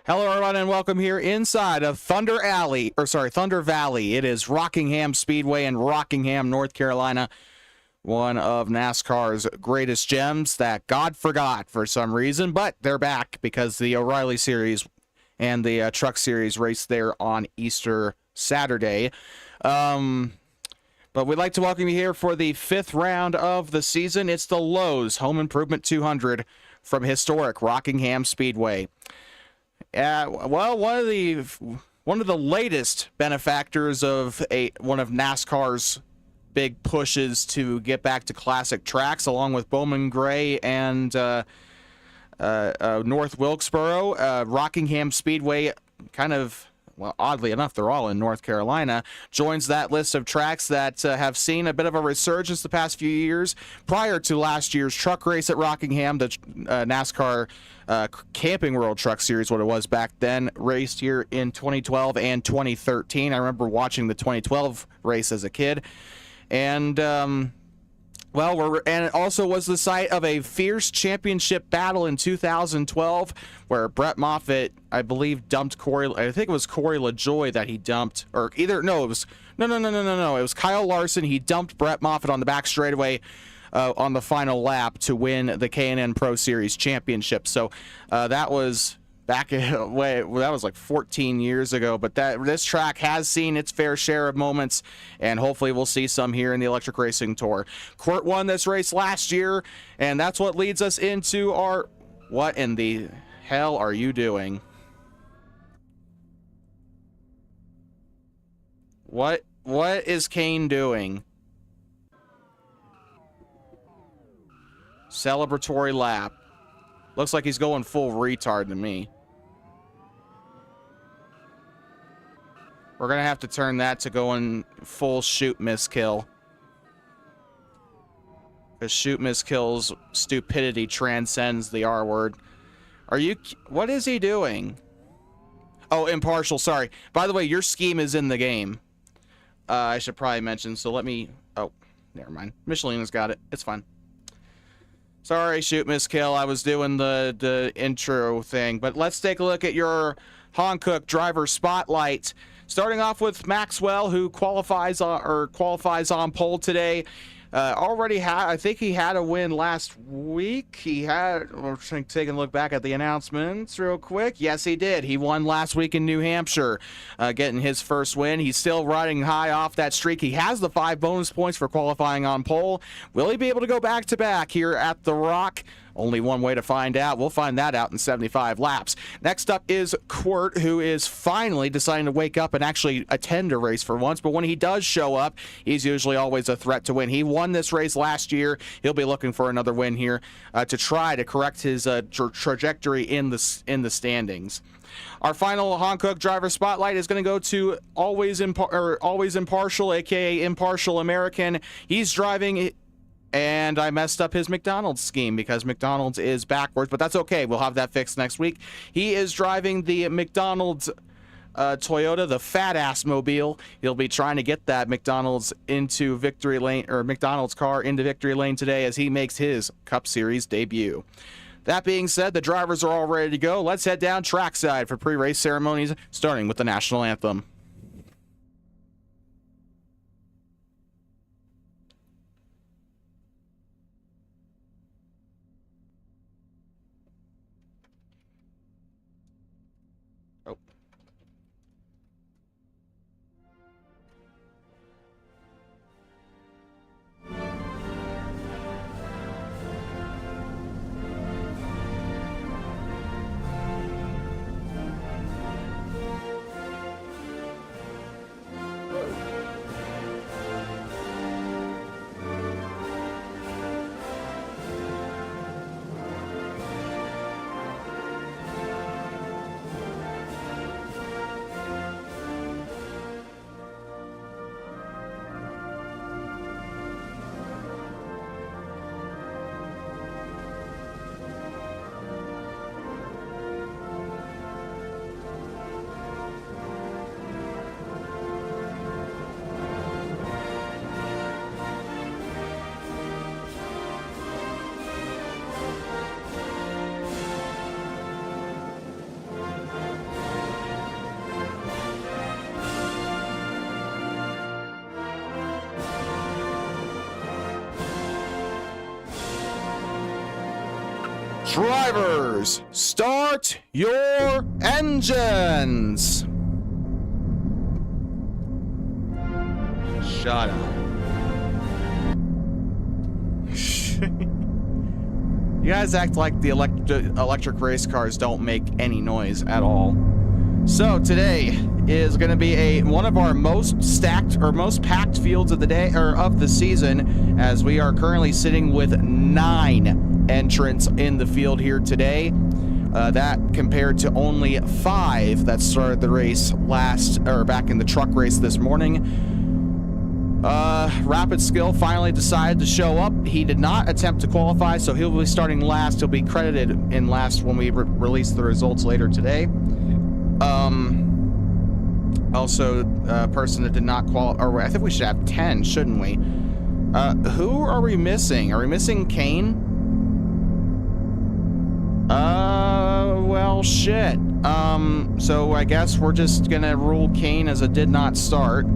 Hello, everyone, and welcome here inside of Thunder Valley. It is Rockingham Speedway in Rockingham, North Carolina. One of NASCAR's greatest gems that God forgot for some reason, but they're back because the O'Reilly Series and the Truck Series raced there on Easter Saturday. But we'd like to welcome you here for the 5th round of the season. It's the Lowe's Home Improvement 200 from historic Rockingham Speedway. Well, one of the latest benefactors of one of NASCAR's big pushes to get back to classic tracks, along with Bowman Gray and North Wilkesboro, Rockingham Speedway, kind of, well, oddly enough, they're all in North Carolina, joins that list of tracks that have seen a bit of a resurgence the past few years. Prior to last year's truck race at Rockingham, the NASCAR Camping World Truck Series, what it was back then, raced here in 2012 and 2013. I remember watching the 2012 race as a kid. And, and it also was the site of a fierce championship battle in 2012 where Brett Moffitt, I believe, dumped Corey. I think it was Corey LaJoie that he dumped, or either, no, it was, no. It was Kyle Larson. He dumped Brett Moffitt on the back straightaway on the final lap to win the K&N Pro Series championship. So that was back that was like 14 years ago, but this track has seen its fair share of moments, and hopefully we'll see some here in the Electric Racing Tour. Court won this race last year, and that's what leads us into our... What in the hell are you doing? What is Kane doing? Celebratory lap. Looks like he's going full retard to me. We're going to have to turn that to going full shoot, miss, kill. Because shoot, miss, kill's stupidity transcends the R word. What is he doing? Oh, impartial, sorry. By the way, your scheme is in the game. I should probably mention, so let me... Oh, never mind. Michelina's got it. It's fine. Sorry, shoot, miss, kill. I was doing the intro thing. But let's take a look at your Hankook driver spotlight. Starting off with Maxwell, who qualifies on pole today. I think he had a win last week. We're taking a look back at the announcements real quick. Yes, he did. He won last week in New Hampshire, getting his first win. He's still riding high off that streak. He has the 5 bonus points for qualifying on pole. Will he be able to go back-to-back here at the Rock? Only one way to find out. We'll find that out in 75 laps. Next up is Quirt, who is finally deciding to wake up and actually attend a race for once. But when he does show up, he's usually always a threat to win. He won this race last year. He'll be looking for another win here to try to correct his trajectory in the standings. Our final Hankook driver spotlight is going to go to Always Impartial, aka Impartial American. He's driving... And I messed up his McDonald's scheme because McDonald's is backwards, but that's okay. We'll have that fixed next week. He is driving the McDonald's Toyota, the fat-ass mobile. He'll be trying to get that McDonald's into victory lane, or McDonald's car into victory lane today as he makes his Cup Series debut. That being said, the drivers are all ready to go. Let's head down trackside for pre-race ceremonies, starting with the national anthem. Drivers, start your engines. Shut up. You guys act like the electric race cars don't make any noise at all. So today is going to be one of our most stacked or most packed fields of the day or of the season, as we are currently sitting with 9 entrants in the field here today. That compared to only 5 that started the race back in the truck race this morning. Rapid Skill finally decided to show up. He did not attempt to qualify, so he'll be starting last. He'll be credited in last when we release the results later today. Also, a person that did not qualify, or I think we should have 10, shouldn't we? Who are we missing? Are we missing Kane? Well, shit. So I guess we're just gonna rule Kane as a did not start.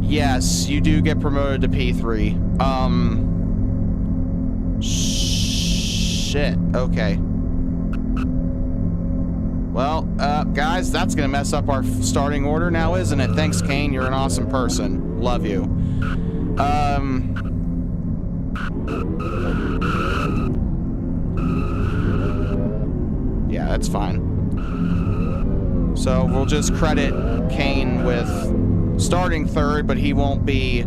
Yes, you do get promoted to P3. Shit. Okay. Well, guys, that's gonna mess up our starting order now, isn't it? Thanks, Kane. You're an awesome person. Love you. Yeah, that's fine. So we'll just credit Kane with starting third, but he'll be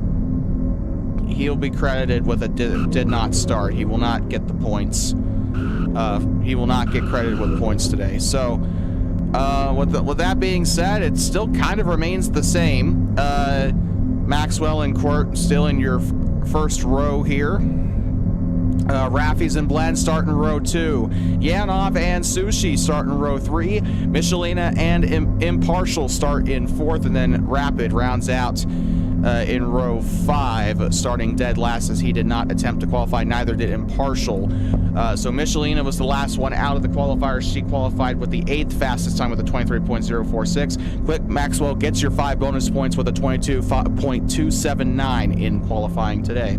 credited with a did not start. He will not get the points. He will not get credited with points today. So with that being said, it still kind of remains the same. Maxwell and Court still in your first row here. Raffies and Blend start in row 2. Yanov and Sushi start in row 3. Michelina and Impartial start in 4th, and then Rapid rounds out in row 5, starting dead last as he did not attempt to qualify. Neither did Impartial. So Michelina was the last one out of the qualifiers. She qualified with the 8th fastest time with a 23.046. Quick Maxwell gets your 5 bonus points with a 22.279 in qualifying today.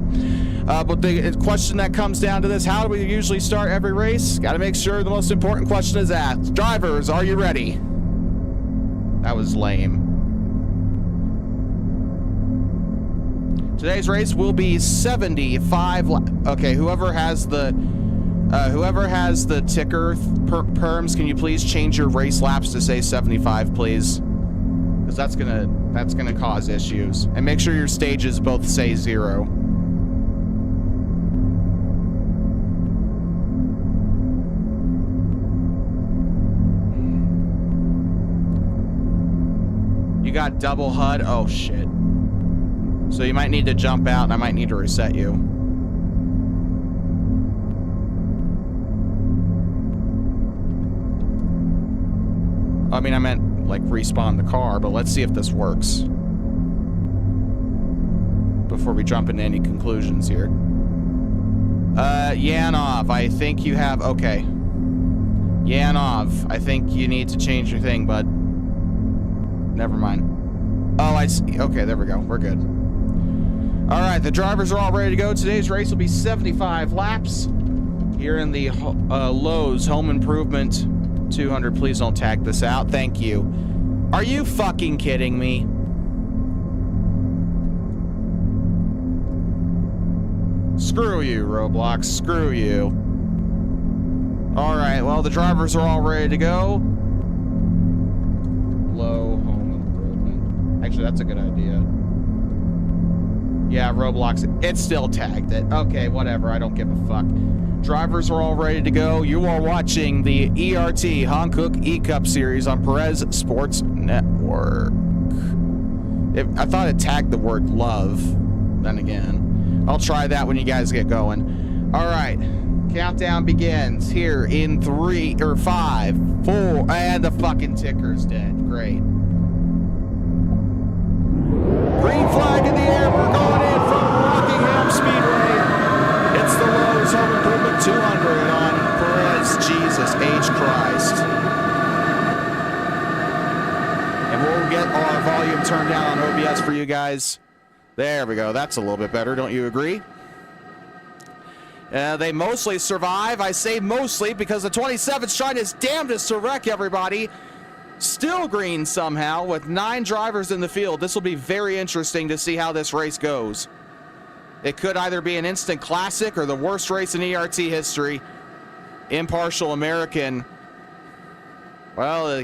But the question that comes down to this: how do we usually start every race? Got to make sure the most important question is asked. Drivers, are you ready? That was lame. Today's race will be 75. Okay, whoever has the ticker perms, can you please change your race laps to say 75, please? Because that's gonna cause issues. And make sure your stages both say 0. You got double HUD. Oh shit. So you might need to jump out, and I might need to reset you. I mean, I meant, like, respawn the car, but let's see if this works before we jump into any conclusions here. Yanov, I think you have... Okay. Yanov, I think you need to change your thing, bud. Never mind. Oh, I see. Okay, there we go. We're good. All right, the drivers are all ready to go. Today's race will be 75 laps here in the Lowe's Home Improvement 200. Please don't tag this out. Thank you. Are you fucking kidding me? Screw you, Roblox. Screw you. All right, well, the drivers are all ready to go. Lowe Home Improvement. Actually, that's a good idea. Yeah, Roblox, it still tagged it. Okay, whatever, I don't give a fuck. Drivers are all ready to go. You are watching the ERT Hankook E-Cup Series on Perez Sports Network. I thought it tagged the word love. Then again, I'll try that when you guys get going. All right, countdown begins here in 3 or 5, 4, and the fucking ticker's dead. Great. Green flag in the air. We're going in from Rockingham Speedway. It's the Lowe's Home Improvement 200 on Perez. Jesus H. Christ. And we'll get our volume turned down on OBS for you guys. There we go. That's a little bit better. Don't you agree? They mostly survive. I say mostly because the 27's trying his damnedest to wreck everybody. Still green somehow with 9 drivers in the field. This will be very interesting to see how this race goes. It could either be an instant classic or the worst race in ERT history. Impartial American. Well,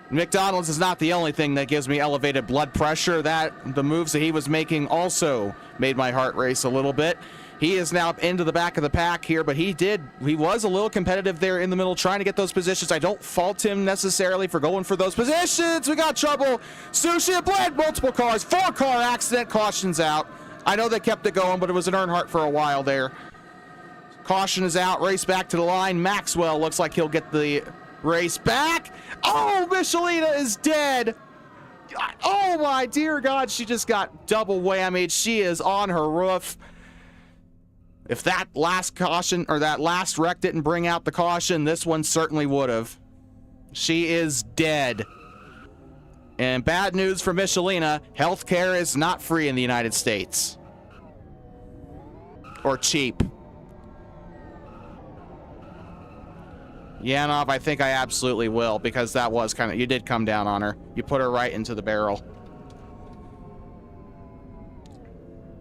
McDonald's is not the only thing that gives me elevated blood pressure. The moves that he was making also made my heart race a little bit. He is now into the back of the pack here, but he was a little competitive there in the middle trying to get those positions. I don't fault him necessarily for going for those positions. We got trouble. Sushi bled multiple cars. 4-car accident. Caution's out. I know they kept it going, but it was an Earnhardt for a while there. Caution is out. Race back to the line. Maxwell looks like he'll get the race back. Oh, Michelina is dead. Oh, my dear God. She just got double whammied. She is on her roof. If that last caution or that last wreck didn't bring out the caution, this one certainly would have. She is dead. And bad news for Michelina, healthcare is not free in the United States. Or cheap. Yanov, I think I absolutely will, because that was kind of, you did come down on her. You put her right into the barrel.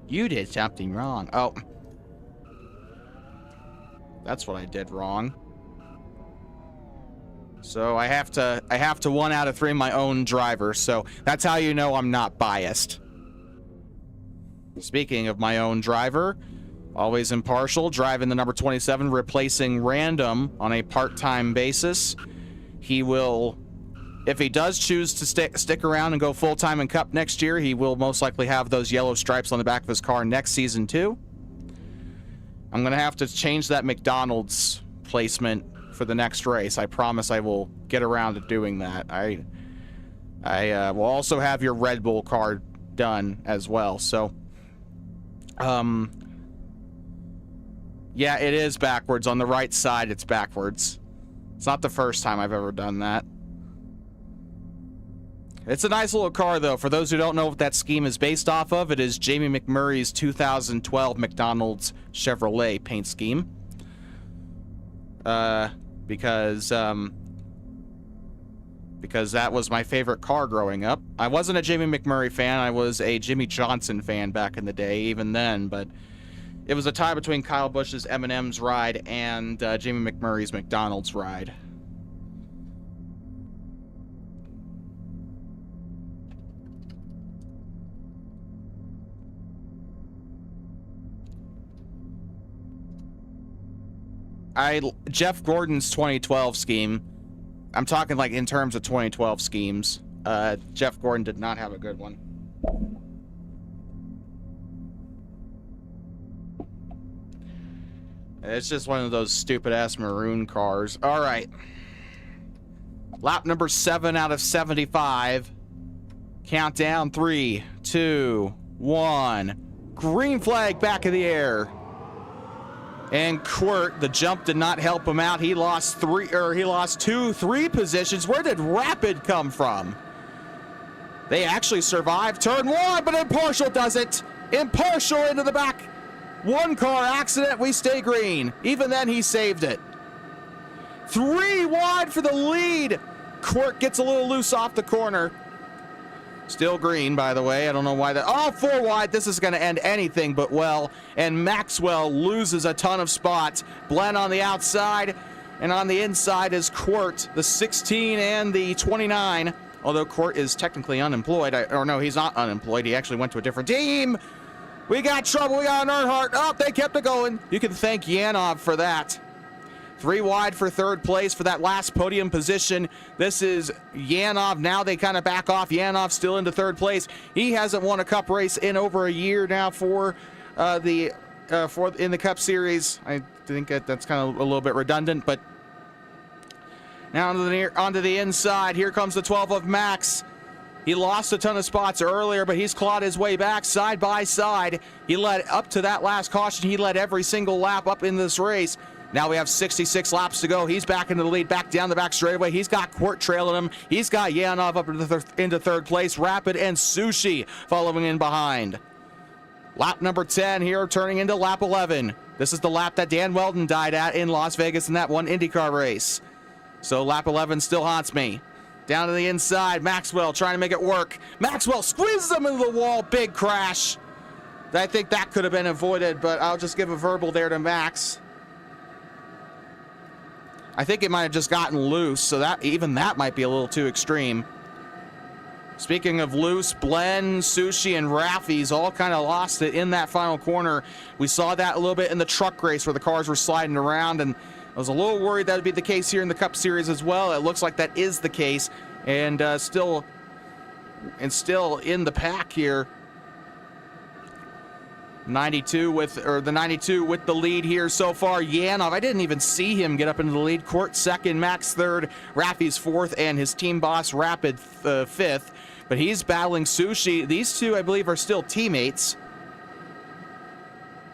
You did something wrong. Oh. That's what I did wrong. So I have to 1 out of 3 my own driver. So that's how you know I'm not biased. Speaking of my own driver, always impartial, driving the number 27, replacing Random on a part-time basis. He will, if he does choose to stick around and go full-time in Cup next year, he will most likely have those yellow stripes on the back of his car next season too. I'm gonna have to change that McDonald's placement for the next race. I promise I will get around to doing that. I will also have your Red Bull card done as well. So, yeah, it is backwards. On the right side, it's backwards. It's not the first time I've ever done that. It's a nice little car, though. For those who don't know what that scheme is based off of, it is Jamie McMurray's 2012 McDonald's Chevrolet paint scheme. Because that was my favorite car growing up. I wasn't a Jamie McMurray fan. I was a Jimmy Johnson fan back in the day, even then. But it was a tie between Kyle Busch's M&M's ride and Jamie McMurray's McDonald's ride. Jeff Gordon's 2012 scheme, I'm talking like in terms of 2012 schemes, Jeff Gordon did not have a good one. It's just one of those stupid-ass maroon cars. All right. Lap number 7 out of 75. Countdown, 3, 2, 1. Green flag back in the air. And Quirt, the jump did not help him out. He lost 3 positions. Where did Rapid come from? They actually survived turn 1, but Impartial does it. Impartial into the back. 1-car accident, we stay green. Even then, he saved it. 3 wide for the lead. Quirt gets a little loose off the corner. Still green, by the way. I don't know why that... Oh, 4 wide. This is going to end anything but well. And Maxwell loses a ton of spots. Blend on the outside. And on the inside is Quirt, the 16 and the 29. Although Quirt is technically unemployed. Or no, he's not unemployed. He actually went to a different team. We got trouble. We got an Earnhardt. Oh, they kept it going. You can thank Yanov for that. 3 wide for 3rd place for that last podium position. This is Yanov. Now they kind of back off. Yanov still into 3rd place. He hasn't won a Cup race in over a year now in the Cup Series. I think that's kind of a little bit redundant, but now onto the inside. Here comes the 12 of Max. He lost a ton of spots earlier, but he's clawed his way back side by side. He led up to that last caution. He led every single lap up in this race. Now we have 66 laps to go. He's back into the lead, back down the back straightaway. He's got Quirt trailing him. He's got Yanov up into 3rd place. Rapid and Sushi following in behind. Lap number 10 here, turning into lap 11. This is the lap that Dan Weldon died at in Las Vegas in that one IndyCar race. So lap 11 still haunts me. Down to the inside, Maxwell trying to make it work. Maxwell squeezes him into the wall, big crash. I think that could have been avoided, but I'll just give a verbal there to Max. I think it might have just gotten loose, so that even that might be a little too extreme. Speaking of loose, Blen, Sushi, and Raffies all kind of lost it in that final corner. We saw that a little bit in the truck race where the cars were sliding around, and I was a little worried that would be the case here in the Cup Series as well. It looks like that is the case, and still in the pack here. 92 with the lead here so far. Yanov, I didn't even see him get up into the lead. Court second, Max third, Raffi's fourth, and his team boss Rapid fifth. But he's battling Sushi. These two, I believe, are still teammates.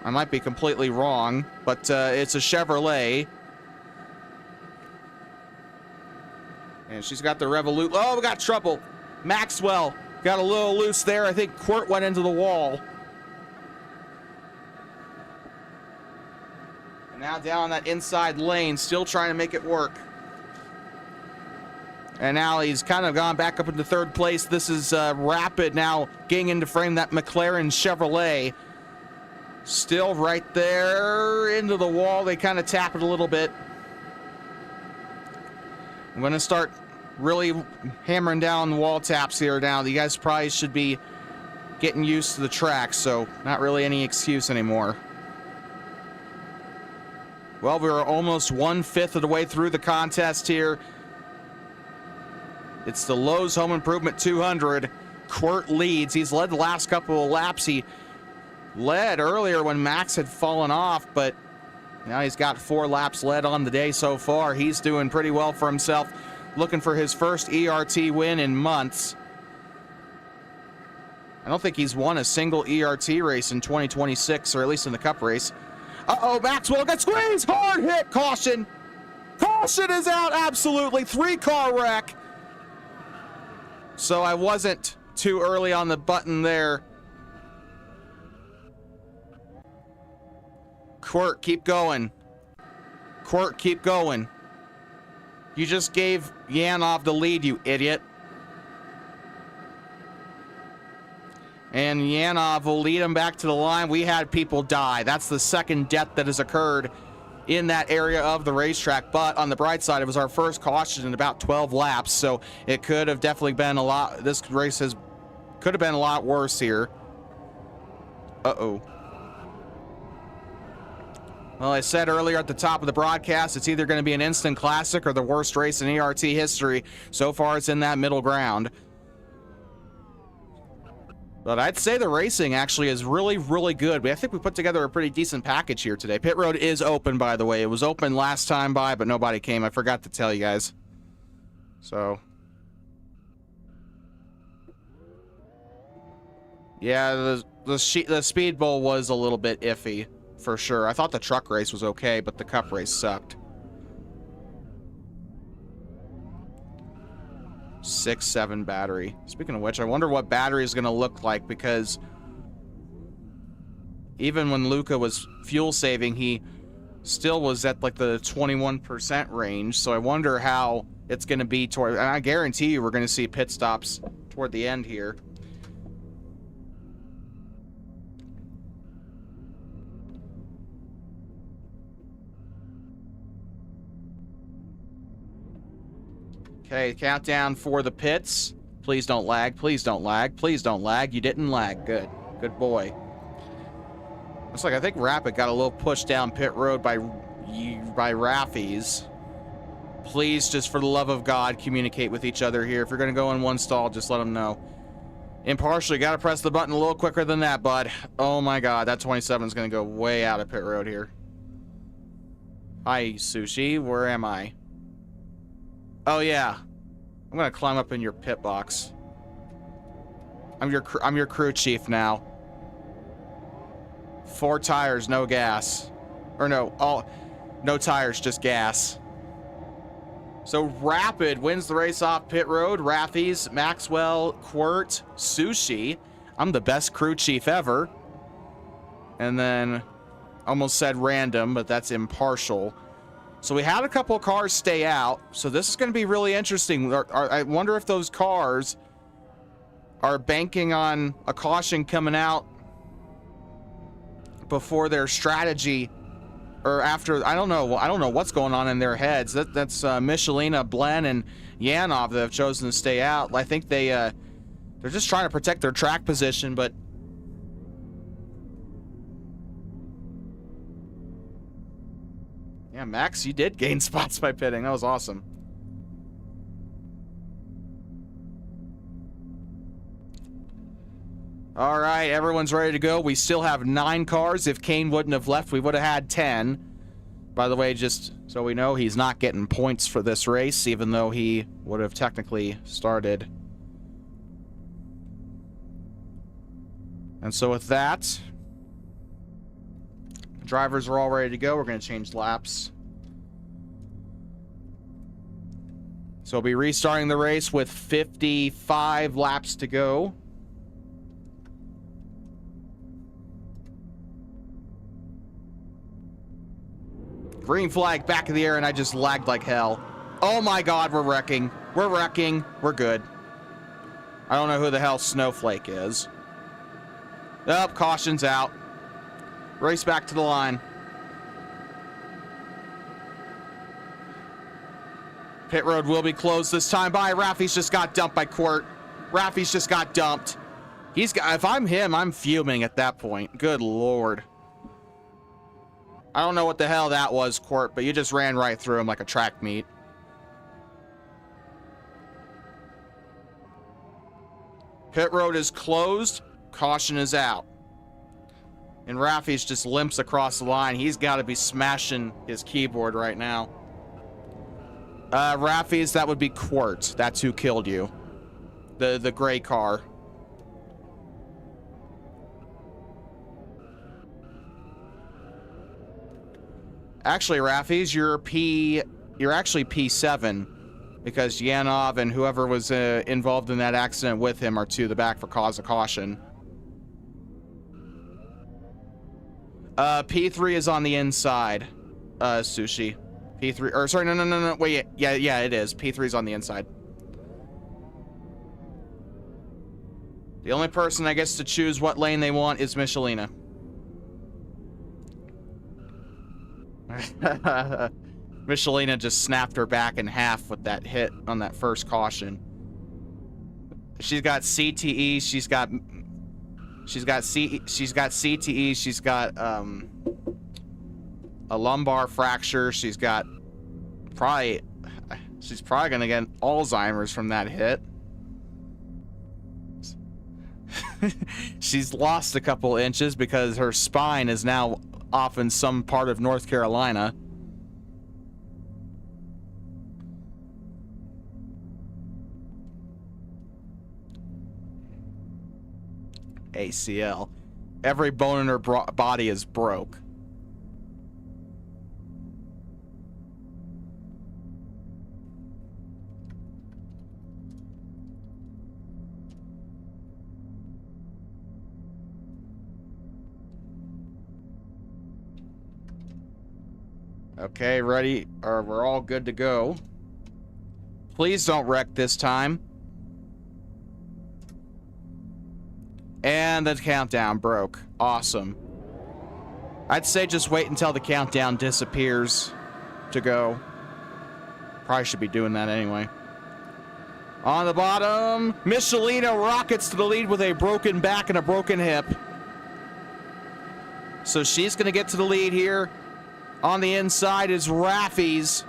I might be completely wrong, but it's a Chevrolet. And she's got the Revolut. Oh, we got trouble. Maxwell got a little loose there. I think Court went into the wall. And now down that inside lane, still trying to make it work. And now he's kind of gone back up into third place. This is Rapid now getting into frame that McLaren Chevrolet. Still right there into the wall. They kind of tap it a little bit. I'm going to start really hammering down the wall taps here now. You guys probably should be getting used to the track, so not really any excuse anymore. Well, we're almost 1/5 of the way through the contest here. It's the Lowe's Home Improvement 200. Quirt leads. He's led the last couple of laps. He led earlier when Max had fallen off, but now he's got 4 laps led on the day so far. He's doing pretty well for himself, looking for his first ERT win in months. I don't think he's won a single ERT race in 2026, or at least in the Cup race. Uh-oh, Maxwell got squeezed! Hard hit! Caution! Caution is out, absolutely! 3-car wreck! So I wasn't too early on the button there. Court, keep going. Court, keep going. You just gave Yanov the lead, you idiot. And Yanov will lead him back to the line. We had people die. That's the second death that has occurred in that area of the racetrack. But on the bright side, it was our first caution in about 12 laps. So it could have definitely been a lot. This race could have been a lot worse here. Uh-oh. Well, I said earlier at the top of the broadcast, it's either going to be an instant classic or the worst race in ERT history. So far, it's in that middle ground. But I'd say the racing actually is really, really good. I think we put together a pretty decent package here today. Pit road is open, by the way. It was open last time by, but nobody came. I forgot to tell you guys. Yeah, the Speed Bowl was a little bit iffy, for sure. I thought the truck race was okay, but the Cup race sucked. 6.7 battery. Speaking of which, I wonder what battery is going to look like, because even when Luca was fuel saving, he still was at like the 21% range. So I wonder how it's going to be toward, and I guarantee you we're going to see pit stops toward the end here. Okay, countdown for the pits. Please don't lag, please don't lag, please don't lag. You didn't lag. Good. Good boy. Looks like I think Rapid got a little push down pit road by Raffies. Please, just for the love of God, communicate with each other here. If you're going to go in one stall, just let them know. Impartially, got to press the button a little quicker than that, bud. Oh my God, that 27 is going to go way out of pit road here. Hi, Sushi. Where am I? Oh yeah, I'm gonna climb up in your pit box. I'm your crew chief now. 4 tires, no gas, or no tires, just gas. So Rapid wins the race off pit road. Raffies, Maxwell, Quirt, Sushi. I'm the best crew chief ever. And then, almost said random, but that's impartial. So we had a couple of cars stay out. So this is going to be really interesting. I wonder if those cars are banking on a caution coming out before their strategy or after. I don't know what's going on in their heads. That's Michelina, Blen, and Yanov that have chosen to stay out. I think they're just trying to protect their track position, but yeah, Max, you did gain spots by pitting. That was awesome. All right, everyone's ready to go. We still have 9 cars. If Kane wouldn't have left, we would have had 10. By the way, just so we know, he's not getting points for this race, even though he would have technically started. And so with that, drivers are all ready to go. We're going to change laps. So we'll be restarting the race with 55 laps to go. Green flag back in the air, and I just lagged like hell. Oh my god, we're wrecking. We're wrecking. We're good. I don't know who the hell Snowflake is. Oh, caution's out. Race back to the line. Pit road will be closed this time by Rafi's just got dumped by Quirt. Rafi's just got dumped. If I'm him, I'm fuming at that point. Good lord. I don't know what the hell that was, Quirt, but you just ran right through him like a track meet. Pit road is closed. Caution is out. And Rafi's just limps across the line. He's got to be smashing his keyboard right now. Rafi's, that would be Quirt. That's who killed you. The gray car. Actually, Rafi's, you're actually P7 because Yanov and whoever was involved in that accident with him are to the back for cause of caution. P3 is on the inside. Sushi. P3, or sorry, no, wait, yeah, it is. P3 is on the inside. The only person I guess to choose what lane they want is Michelina. Michelina just snapped her back in half with that hit on that first caution. She's got CTE, she's got CTE, she's got a lumbar fracture, she's probably gonna get Alzheimer's from that hit. She's lost a couple inches because her spine is now off in some part of North Carolina. ACL. Every bone in her body is broke. Okay, ready? We're all good to go. Please don't wreck this time. And the countdown broke. Awesome. I'd say just wait until the countdown disappears to go. Probably should be doing that anyway. On the bottom, Michelina rockets to the lead with a broken back and a broken hip. So she's going to get to the lead here. On the inside is Rafi's,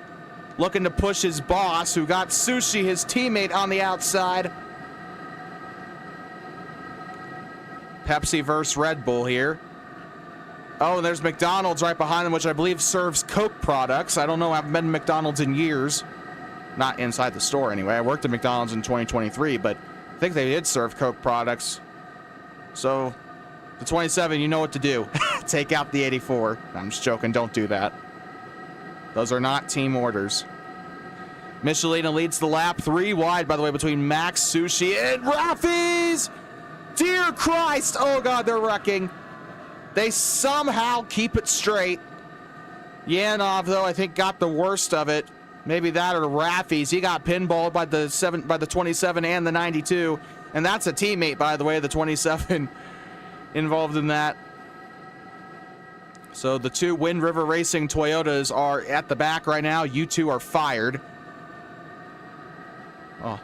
looking to push his boss, who got Sushi, his teammate, on the outside. Pepsi versus Red Bull here. Oh, and there's McDonald's right behind them, which I believe serves Coke products. I don't know, I haven't been to McDonald's in years. Not inside the store, anyway. I worked at McDonald's in 2023, but I think they did serve Coke products. So, the 27, you know what to do. Take out the 84. I'm just joking, don't do that. Those are not team orders. Michelina leads the lap, 3 wide, by the way, between Max, Sushi, and Rafi's! Dear Christ! Oh god, they're wrecking. They somehow keep it straight. Yanov, though, I think got the worst of it. Maybe that or Raffies. He got pinballed by the 27 and the 92. And that's a teammate, by the way, the 27 involved in that. So the two Wind River Racing Toyotas are at the back right now. You two are fired. Oh.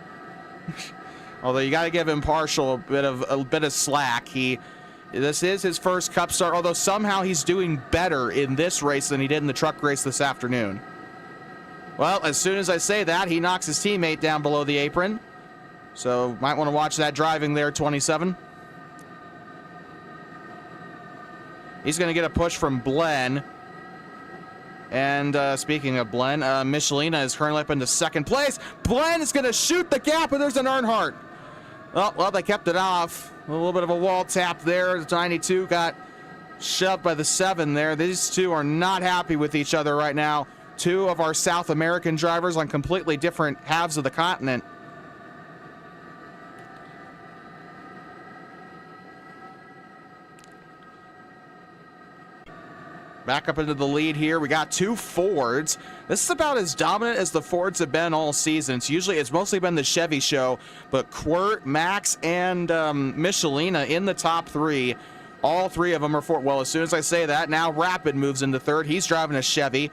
Although you got to give Impartial a bit of slack. This is his first Cup start, although somehow he's doing better in this race than he did in the truck race this afternoon. Well, as soon as I say that, he knocks his teammate down below the apron. So might want to watch that driving there, 27. He's going to get a push from Blen. And speaking of Blen, Michelina is currently up into second place. Blen is going to shoot the gap, and there's an Earnhardt. Oh, well, they kept it off. A little bit of a wall tap there. The 92 got shoved by the 7 there. These two are not happy with each other right now. Two of our South American drivers on completely different halves of the continent. Back up into the lead here. We got two Fords. This is about as dominant as the Fords have been all season. It's mostly been the Chevy show, but Quirt, Max, and Michelina in the top 3. All 3 of them are Ford. Well, as soon as I say that, now Rapid moves into 3rd. He's driving a Chevy.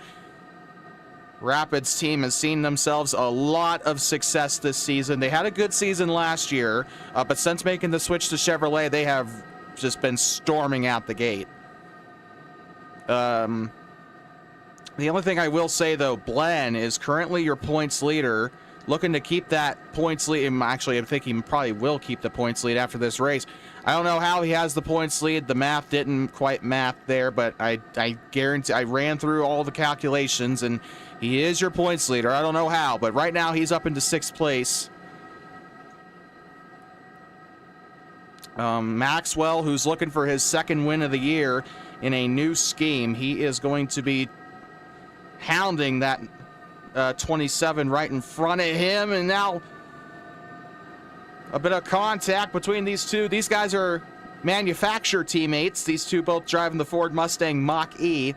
Rapid's team has seen themselves a lot of success this season. They had a good season last year, but since making the switch to Chevrolet, they have just been storming out the gate. The only thing I will say, though, Blen is currently your points leader, looking to keep that points lead. Actually, I think he probably will keep the points lead after this race. I don't know how he has the points lead. The math didn't quite math there, but I guarantee I ran through all the calculations, and he is your points leader. I don't know how, but right now he's up into 6th place. Maxwell, who's looking for his 2nd win of the year in a new scheme, he is going to be hounding that 27 right in front of him, and now a bit of contact between these two. These guys are manufacturer teammates. These two both driving the Ford Mustang Mach-E.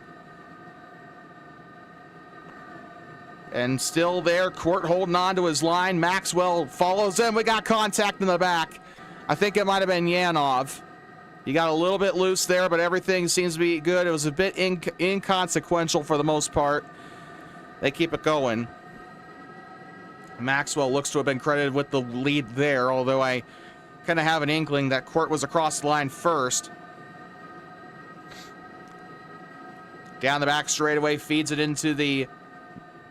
And still there, Quirt holding on to his line. Maxwell follows him. We got contact in the back. I think it might have been Yanov. He got a little bit loose there, but everything seems to be good. It was a bit inconsequential for the most part. They keep it going. Maxwell looks to have been credited with the lead there, although I kind of have an inkling that Quirt was across the line first. Down the back straightaway, feeds it into the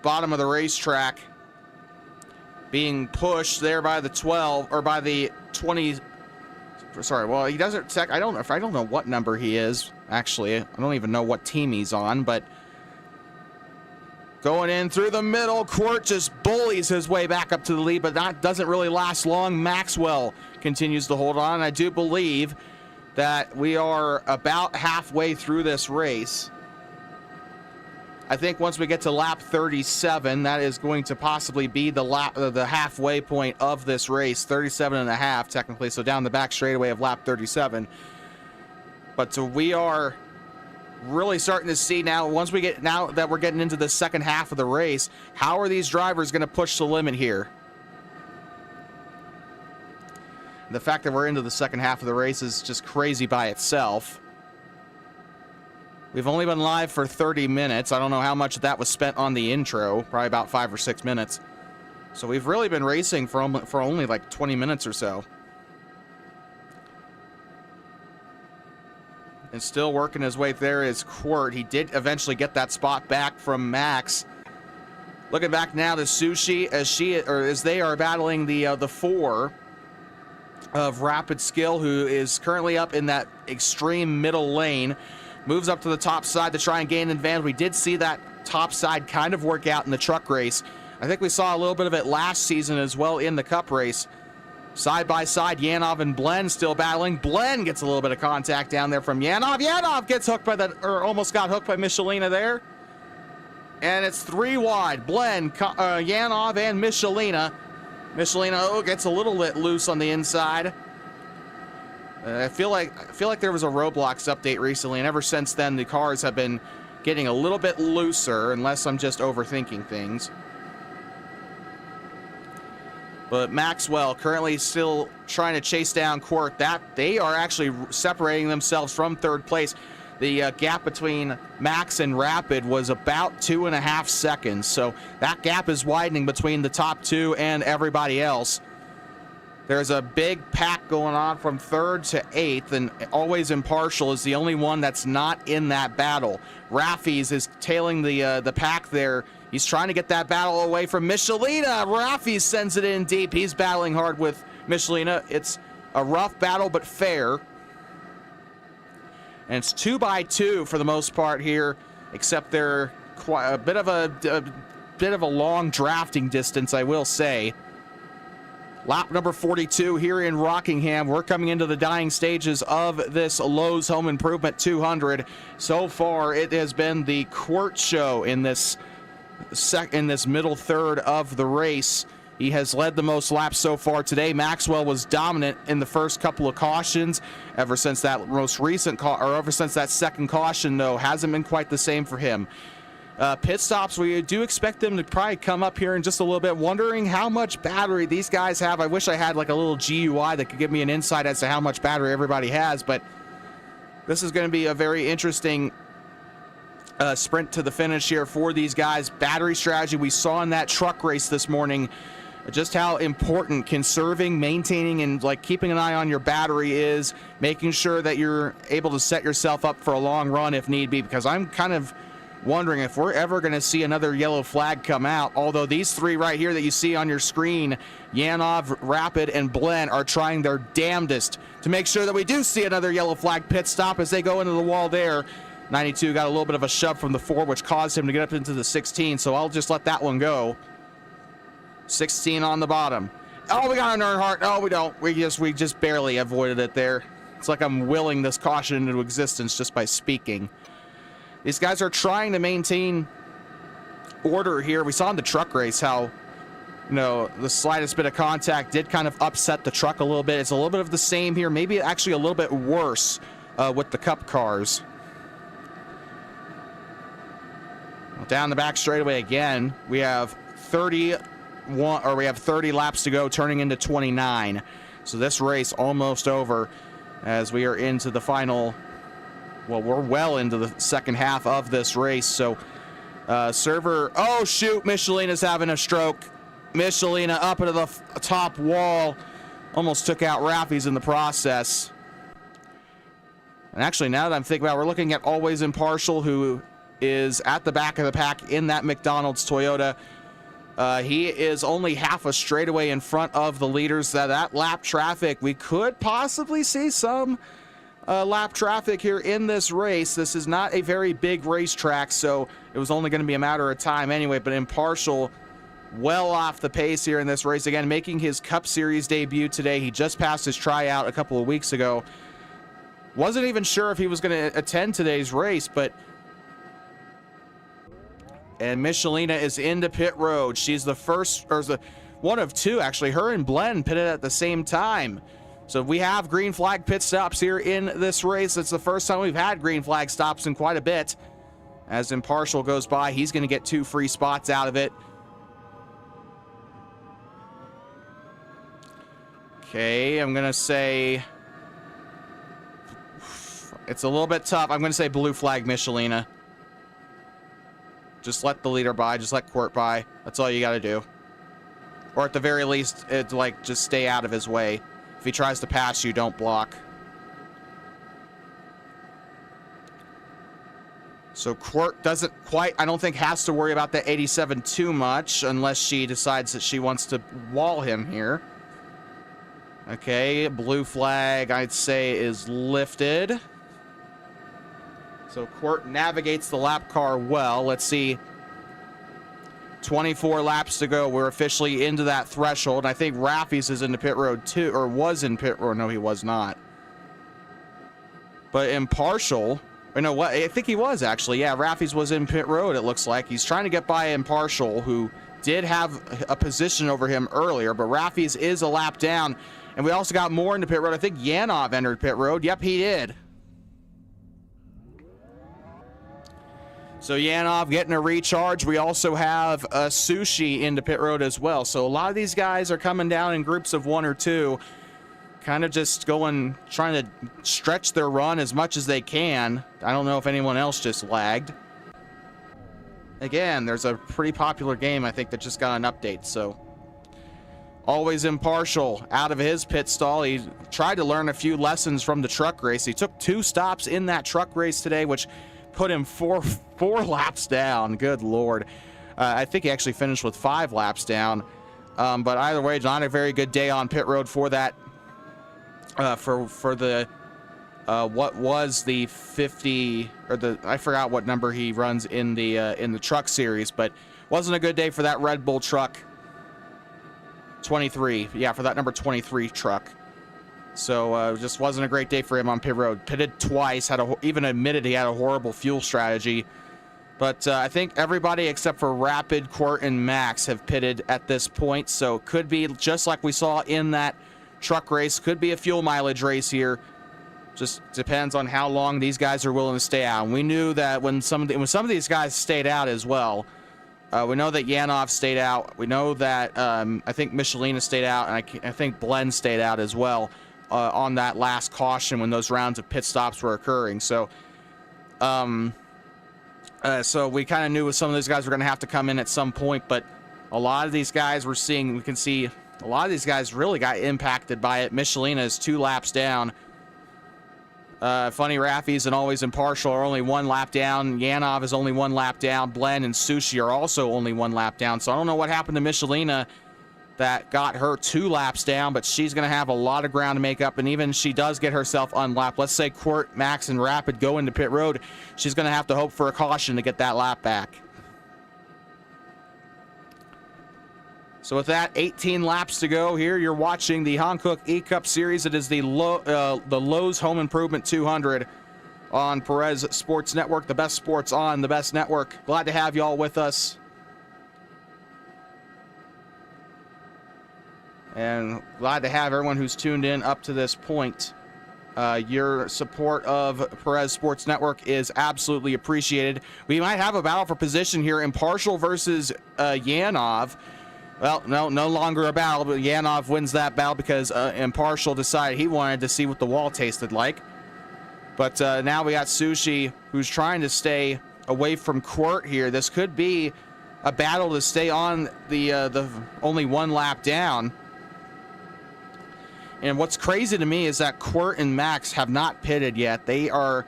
bottom of the racetrack. Being pushed there by the 12, or by the 20. Sorry, well, he doesn't. I don't know what number he is, actually. I don't even know what team he's on, but going in through the middle, Quirt just bullies his way back up to the lead, but that doesn't really last long. Maxwell continues to hold on. I do believe that we are about halfway through this race. I think once we get to lap 37, that is going to possibly be the halfway point of this race. 37 and a half, technically, so down the back straightaway of lap 37. But so we are really starting to see now that we're getting into the second half of the race, how are these drivers going to push the limit here? The fact that we're into the second half of the race is just crazy by itself. We've only been live for 30 minutes. I don't know how much of that was spent on the intro, probably about 5 or 6 minutes. So we've really been racing for only like 20 minutes or so. And still working his way there is Quirt. He did eventually get that spot back from Max. Looking back now to Sushi as they are battling the 4 of Rapid Skill, who is currently up in that extreme middle lane. Moves up to the top side to try and gain an advantage. We did see that top side kind of work out in the truck race. I think we saw a little bit of it last season as well in the Cup race. Side by side, Yanov and Blen still battling. Blen gets a little bit of contact down there from Yanov. Yanov gets hooked by almost got hooked by Michelina there. And it's 3 wide. Blen, Yanov, and Michelina. Michelina gets a little bit loose on the inside. I feel like there was a Roblox update recently, and ever since then the cars have been getting a little bit looser, unless I'm just overthinking things. But Maxwell currently still trying to chase down Quirk. That they are actually separating themselves from third place. The gap between Max and Rapid was about 2.5 seconds. So that gap is widening between the top two and everybody else. There's a big pack going on from third to eighth, and Always Impartial is the only one that's not in that battle. Raffies is tailing the pack there. He's trying to get that battle away from Michelina. Raffies sends it in deep. He's battling hard with Michelina. It's a rough battle, but fair. And it's 2x2 for the most part here, except they're quite a bit of a long drafting distance, I will say. Lap number 42 here in Rockingham. We're coming into the dying stages of this Lowe's Home Improvement 200. So far, it has been the Quirt show in this middle third of the race. He has led the most laps so far today. Maxwell was dominant in the first couple of cautions. Ever since that ever since that second caution, though, hasn't been quite the same for him. Pit stops, we do expect them to probably come up here in just a little bit. Wondering how much battery these guys have. I wish I had like a little GUI that could give me an insight as to how much battery everybody has, but this is going to be a very interesting sprint to the finish here for these guys. Battery strategy, we saw in that truck race this morning just how important conserving, maintaining, and like keeping an eye on your battery is, making sure that you're able to set yourself up for a long run if need be, because I'm kind of wondering if we're ever going to see another yellow flag come out. Although these three right here that you see on your screen, Yanov, Rapid, and Blen, are trying their damnedest to make sure that we do see another yellow flag pit stop as they go into the wall there. 92 got a little bit of a shove from the 4, which caused him to get up into the 16, so I'll just let that one go. 16 on the bottom. Oh, we got an Earnhardt. No, we don't. We just barely avoided it there. It's like I'm willing this caution into existence just by speaking. These guys are trying to maintain order here. We saw in the truck race how, you know, the slightest bit of contact did kind of upset the truck a little bit. It's a little bit of the same here, maybe actually a little bit worse with the Cup cars. Down the back straightaway again, we have 30 laps to go, turning into 29. So this race almost over as we are into the final. Well, we're well into the second half of this race. So server, oh shoot, Michelina's having a stroke. Michelina up into the top wall, almost took out Raffies in the process. And actually, now that I'm thinking about it, we're looking at Always Impartial, who is at the back of the pack in that McDonald's Toyota. He is only half a straightaway in front of the leaders. That lap traffic, we could possibly see some lap traffic here in this race. This is not a very big racetrack, so it was only going to be a matter of time anyway. But Impartial well off the pace here in this race. Again, making his Cup Series debut today. He just passed his tryout a couple of weeks ago. Wasn't even sure if he was going to attend today's race, but... And Michelina is into pit road. She's the first, or the one of two, actually. Her and Blen pitted at the same time. So we have green flag pit stops here in this race. It's the first time we've had green flag stops in quite a bit. As Impartial goes by, he's going to get 2 free spots out of it. Okay, I'm going to say... It's a little bit tough. I'm going to say blue flag Michelina. Just let the leader by. Just let Quirt by. That's all you got to do. Or at the very least, just stay out of his way. If he tries to pass you, don't block. So Quirt doesn't quite, I don't think, has to worry about that 87 too much, unless she decides that she wants to wall him here. Okay, blue flag, I'd say, is lifted. So Quirt navigates the lap car well. Let's see. 24 laps to go. We're officially into that threshold. I think Raffies is into pit road too, or was in pit road. No, he was not. But Impartial, or no, what? I think he was actually. Yeah, Raffies was in pit road, it looks like. He's trying to get by Impartial, who did have a position over him earlier, but Raffies is a lap down. And we also got more into pit road. I think Yanov entered pit road. Yep, he did. So Yanov getting a recharge. We also have Sushi into pit road as well. So a lot of these guys are coming down in groups of 1 or 2, kind of just trying to stretch their run as much as they can. I don't know if anyone else just lagged. Again, there's a pretty popular game, I think, that just got an update. So always Impartial out of his pit stall. He tried to learn a few lessons from the truck race. He took 2 stops in that truck race today, which put him four laps down. Good Lord. I think he actually finished with 5 laps down. But either way, not a very good day on pit road for that. For the what was the 50 or the, I forgot what number he runs in the truck series, but wasn't a good day for that Red Bull truck. 23, yeah, for that number 23 truck. So just wasn't a great day for him on pit road. Pitted twice, even admitted he had a horrible fuel strategy. But I think everybody except for Rapid, Court, and Max have pitted at this point. So it could be just like we saw in that truck race. Could be a fuel mileage race here. Just depends on how long these guys are willing to stay out. And we knew that when some of these guys stayed out as well. We know that Yanov stayed out. We know that I think Michelina stayed out, and I think Blen stayed out as well on that last caution when those rounds of pit stops were occurring. So, so we kind of knew some of these guys were going to have to come in at some point. But a lot of these guys we can see a lot of these guys really got impacted by it. Michelina is 2 laps down. Funny Raffies and Always Impartial are only 1 lap down. Yanov is only 1 lap down. Blen and Sushi are also only 1 lap down. So I don't know what happened to Michelina that got her 2 laps down, but she's going to have a lot of ground to make up. And even she does get herself unlapped. Let's say Court, Max, and Rapid go into pit road. She's going to have to hope for a caution to get that lap back. So with that, 18 laps to go here. You're watching the Hankook E-Cup Series. It is the Lowe's Home Improvement 200 on Perez Sports Network. The best sports on the best network. Glad to have you all with us. And glad to have everyone who's tuned in up to this point. Your support of Perez Sports Network is absolutely appreciated. We might have a battle for position here. Impartial versus Yanov. Well, no longer a battle, but Yanov wins that battle because Impartial decided he wanted to see what the wall tasted like. But now we got Sushi, who's trying to stay away from Court here. This could be a battle to stay on the only 1 lap down. And what's crazy to me is that Court and Max have not pitted yet. They are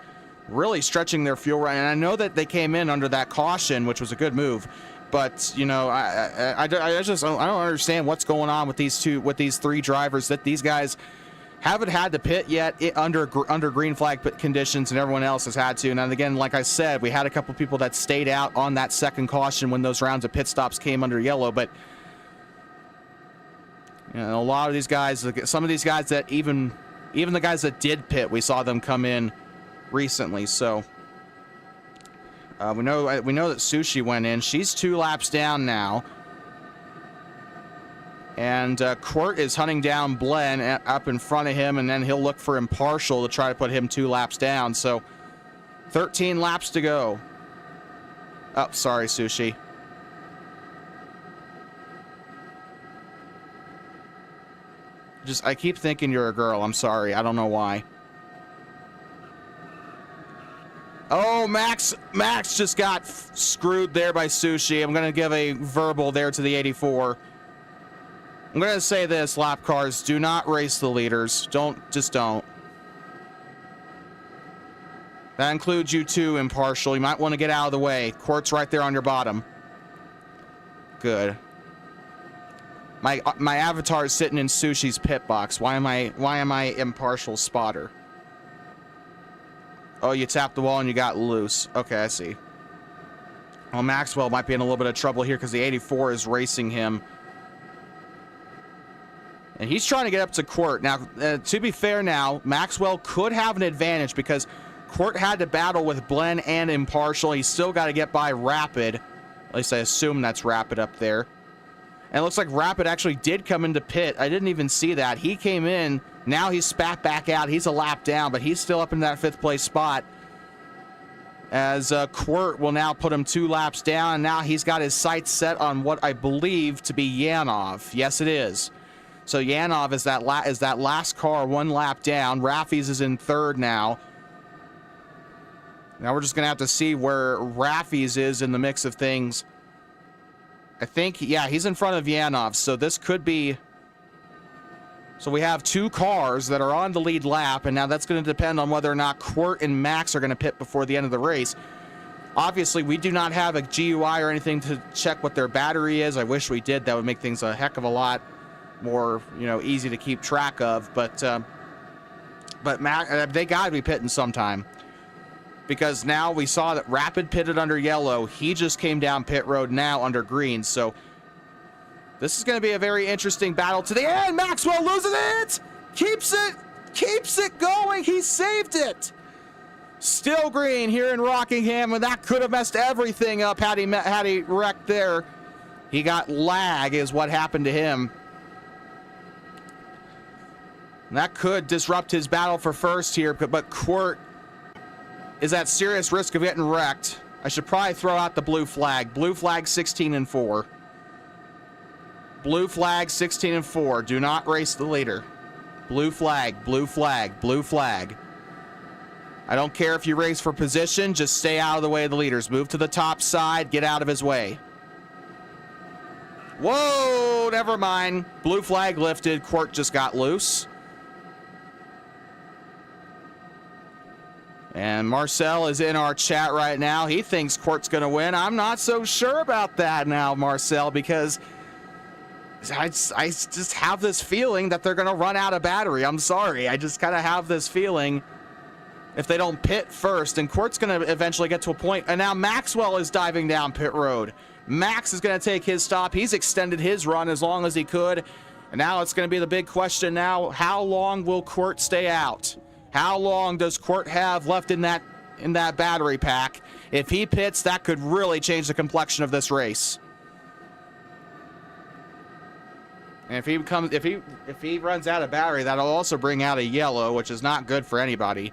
really stretching their fuel run. And I know that they came in under that caution, which was a good move. But, you know, I don't understand what's going on with these 3 drivers, that these guys haven't had to pit yet under green flag conditions, and everyone else has had to. And again, like I said, we had a couple people that stayed out on that second caution when those rounds of pit stops came under yellow. But, you know, a lot of these guys, some of these guys that even the guys that did pit, we saw them come in recently. So we know that Sushi went in. She's 2 laps down now. And Court is hunting down Blen up in front of him, and then he'll look for Impartial to try to put him 2 laps down. So 13 laps to go. Oh, sorry, Sushi. I keep thinking you're a girl. I'm sorry. I don't know why. Oh, Max just got screwed there by Sushi. I'm going to give a verbal there to the 84. I'm going to say this, lap cars, do not race the leaders. Just don't. That includes you too, Impartial. You might want to get out of the way. Court's right there on your bottom. Good. My avatar is sitting in Sushi's pit box. Why am I Impartial spotter? Oh, you tapped the wall and you got loose. Okay, I see. Well, Maxwell might be in a little bit of trouble here because the 84 is racing him. And he's trying to get up to Court. Now, to be fair now, Maxwell could have an advantage because Court had to battle with Blen and Impartial. He's still got to get by Rapid. At least I assume that's Rapid up there. And it looks like Rapid actually did come into pit. I didn't even see that. He came in. Now he's spat back out. He's a lap down, but he's still up in that 5th place spot. As Quirt will now put him 2 laps down. And now he's got his sights set on what I believe to be Yanov. Yes, it is. So Yanov is that last car 1 lap down. Raffies is in 3rd now. Now we're just going to have to see where Raffies is in the mix of things. I think, yeah, he's in front of Yanov, so this could be... So we have 2 cars that are on the lead lap, and now that's going to depend on whether or not Quirt and Max are going to pit before the end of the race. Obviously, we do not have a GUI or anything to check what their battery is. I wish we did. That would make things a heck of a lot more, you know, easy to keep track of. But they got to be pitting sometime. Because now we saw that Rapid pitted under yellow. He just came down pit road now under green. So this is going to be a very interesting battle to the end. Maxwell loses it. Keeps it going. He saved it. Still green here in Rockingham, and that could have messed everything up had he wrecked there. He got lag is what happened to him. And that could disrupt his battle for first here, but Quirt is at serious risk of getting wrecked. I should probably throw out the blue flag. Blue flag 16 and 4. Blue flag 16 and 4. Do not race the leader. Blue flag, blue flag, blue flag. I don't care if you race for position, just stay out of the way of the leaders. Move to the top side, get out of his way. Whoa, never mind. Blue flag lifted. Quirt just got loose. And Marcel is in our chat right now. He thinks Quirt's going to win. I'm not so sure about that now, Marcel, because I just have this feeling that they're going to run out of battery. I'm sorry. I just kind of have this feeling if they don't pit first. And Quirt's going to eventually get to a point. And now Maxwell is diving down pit road. Max is going to take his stop. He's extended his run as long as he could. And now it's going to be the big question now. How long will Quirt stay out? How long does Quirt have left in that battery pack? If he pits, that could really change the complexion of this race. And if he runs out of battery, that'll also bring out a yellow, which is not good for anybody.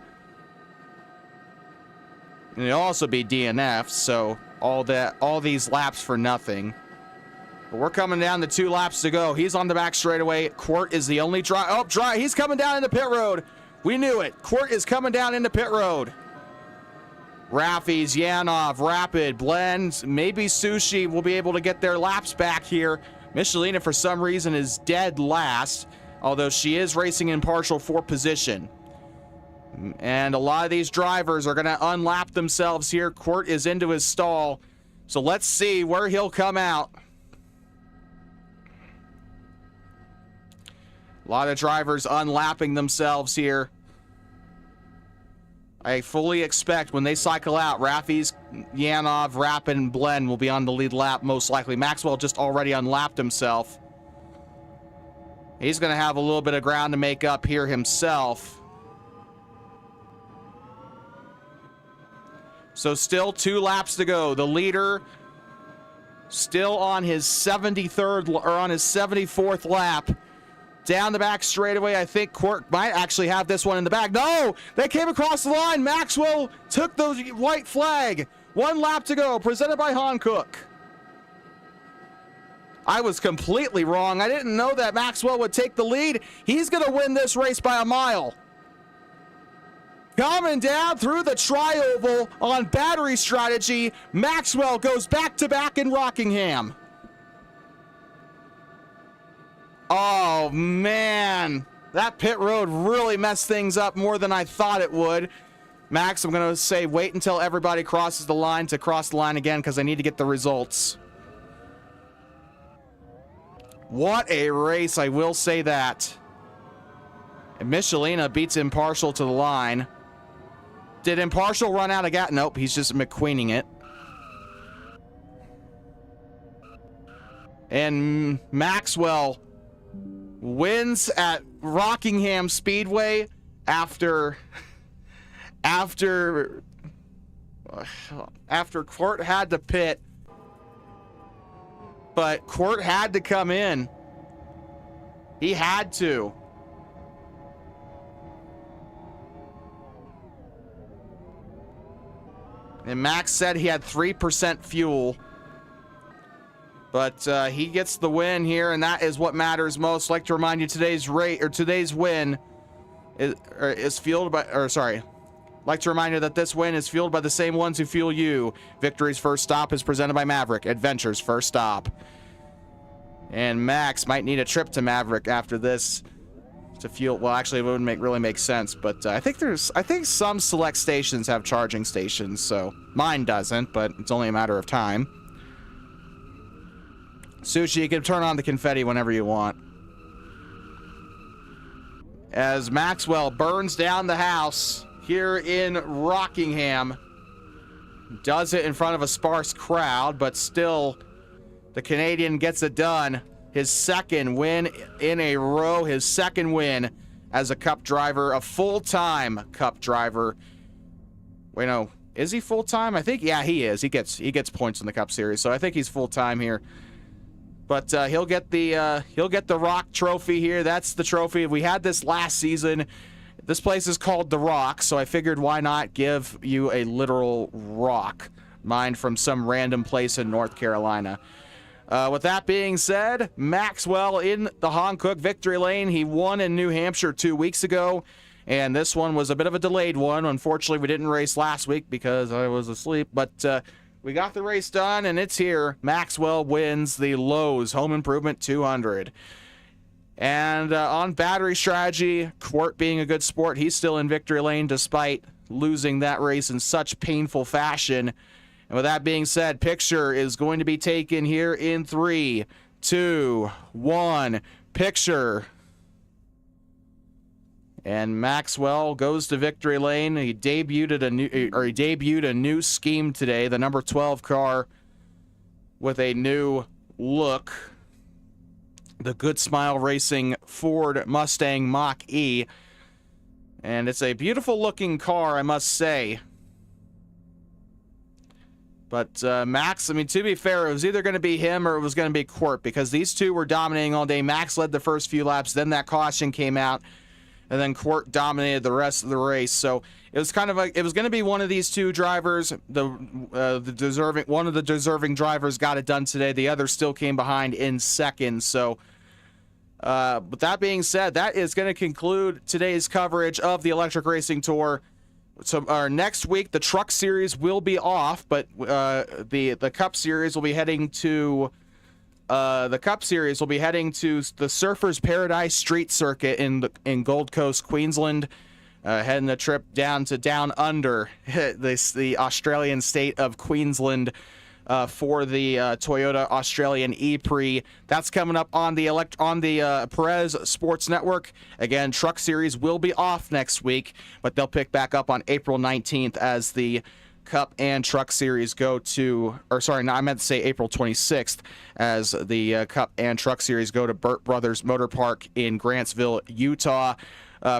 And it'll also be DNF, so all these laps for nothing. But we're coming down to 2 laps to go. He's on the back straightaway. Quirt is the only he's coming down into pit road. We knew it. Quirt is coming down into pit road. Raffies, Yanov, Rapid, Blends, maybe Sushi will be able to get their laps back here. Michelina, for some reason, is dead last, although she is racing in partial for position. And a lot of these drivers are going to unlap themselves here. Quirt is into his stall, so let's see where he'll come out. A lot of drivers unlapping themselves here. I fully expect when they cycle out, Raffies, Yanov, Rapid, and Blend will be on the lead lap, most likely. Maxwell just already unlapped himself. He's going to have a little bit of ground to make up here himself. So still 2 laps to go. The leader still on his 73rd or on his 74th lap. Down the back straightaway, I think Quirt might actually have this one in the back. No! They came across the line. Maxwell took the white flag. 1 lap to go, presented by Hankook. I was completely wrong. I didn't know that Maxwell would take the lead. He's going to win this race by a mile. Coming down through the tri-oval on battery strategy, Maxwell goes back-to-back in Rockingham. Oh, man. That pit road really messed things up more than I thought it would. Max, I'm going to say wait until everybody crosses the line to cross the line again because I need to get the results. What a race, I will say that. And Michelina beats Impartial to the line. Did Impartial run out of gas? Nope, he's just McQueening it. And Maxwell wins at Rockingham Speedway after Quirt had to pit. but Court had to come in. He had to. And Max said he had 3% fuel. But he gets the win here, and that is what matters most. I'd like to remind you today's win is fueled by, I'd like to remind you that this win is fueled by the same ones who fuel you. Victory's First Stop is presented by Maverick. Adventure's First Stop. And Max might need a trip to Maverick after this to fuel. Well, actually, it wouldn't really make sense, but I think some select stations have charging stations, so mine doesn't, but it's only a matter of time. Sushi, you can turn on the confetti whenever you want. As Maxwell burns down the house here in Rockingham. Does it in front of a sparse crowd, but still the Canadian gets it done. His second win in a row, his second win as a Cup driver, a full-time Cup driver. Wait, no, is he full-time? I think, yeah, he is. He gets points in the Cup Series, so I think he's full-time here. But he'll get the Rock Trophy here. That's the trophy. We had this last season. This place is called The Rock, so I figured why not give you a literal rock. Mine from some random place in North Carolina. With that being said, Maxwell in the Hankook victory lane. He won in New Hampshire 2 weeks ago, and this one was a bit of a delayed one. Unfortunately, we didn't race last week because I was asleep, but we got the race done, and it's here. Maxwell wins the Lowe's Home Improvement 200. And on battery strategy, Quart being a good sport, he's still in victory lane despite losing that race in such painful fashion. And with that being said, picture is going to be taken here in 3, 2, 1. Picture. And Maxwell goes to victory lane. He debuted a new scheme today, the number 12 car with a new look. The Good Smile Racing Ford Mustang Mach-E. And it's a beautiful looking car, I must say. But Max, I mean, to be fair, it was either going to be him or it was going to be Quart, because these two were dominating all day. Max led the first few laps, then that caution came out, and then Quart dominated the rest of the race. So it was kind of like, it was going to be one of these two drivers. One of the deserving drivers got it done today. The other still came behind in second. So with that being said, that is going to conclude today's coverage of the Electric Racing Tour. So next week, the Truck Series will be off, but the Cup Series will be heading to the Surfers Paradise Street Circuit in Gold Coast, Queensland, heading the trip down under the Australian state of Queensland for the Toyota Australian E-Prix. That's coming up on the Perez Sports Network. Again, Truck Series will be off next week, but they'll pick back up on April 19th as the Cup and Truck Series go to, or sorry, no, I meant to say April 26th, as the Cup and Truck Series go to Burt Brothers Motor Park in Grantsville, Utah,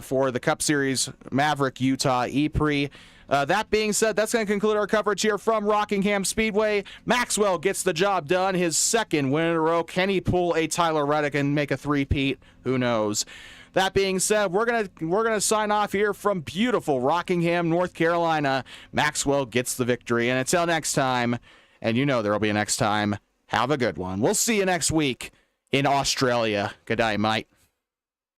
for the Cup Series Maverick Utah E-Prix. That being said, that's going to conclude our coverage here from Rockingham Speedway. Maxwell gets the job done, his second win in a row. Can he pull a Tyler Reddick and make a three-peat? Who knows? That being said, we're gonna sign off here from beautiful Rockingham, North Carolina. Maxwell gets the victory, and until next time, and you know there will be a next time, have a good one. We'll see you next week in Australia. Good day, mate.